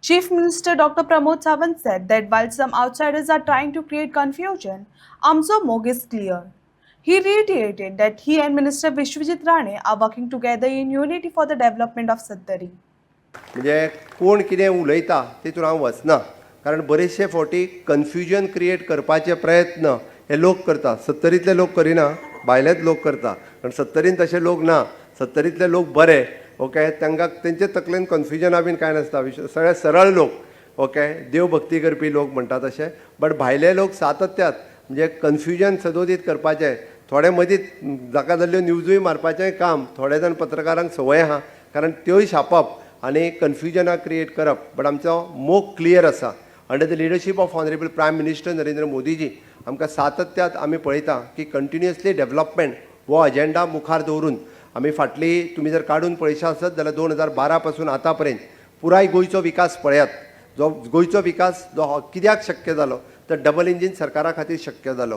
Chief Minister Dr. Pramod Sawant said that while some outsiders are trying to create confusion, Amso Mog is clear. He reiterated that he and Minister Vishwajit Rane are working together in unity for the development of Sattari. म्हणजे कोण कितें उलयता तितून हांव वचना, कारण बरेचशे फावटी कन्फ्युजन क्रिएट करपाचे प्रयत्न हे लोक करता. सत्तरींतले लोक करिना, भायलेच लोक करता. कारण सत्तरीन तशे लोक ना, सत्तरींतले लोक बरे. ओके, तांकां तेंचे तकलेन कन्फ्युजना बीन कांय नासता. सगळे सरळ लोक. ओके, देव भक्ती करपी लोक म्हणटा तशे. बट भायले लोक सातत्यात म्हणजे कन्फ्युजन सदोदीत करपाचें, थोडे मदींच जाका जाल्ल्यो न्यूजूय मारपाचें काम थोडे जाण पत्रकारांक संवय आहा, कारण त्योय छापप आनी कन्फ्युजना क्रिएट करप. बट आमचो मोग क्लियर आसा. Under the leadership of honourable prime minister Narendra Modiji आमकां सातत्यात आमी पळयता की कंटिन्युअसली डेव्हलपमेंट हो अजेंडा मुखार दवरून आमी फाटली तुमी जर काडून पळयशा आसत जाल्यार 2012 पासून आतां पर्यंत पुराय गोंयचो विकास पळयात. जो गोंयचो विकास जो कित्याक शक्य जालो तर डबल इंजीन सरकारा खातीर शक्य जालो.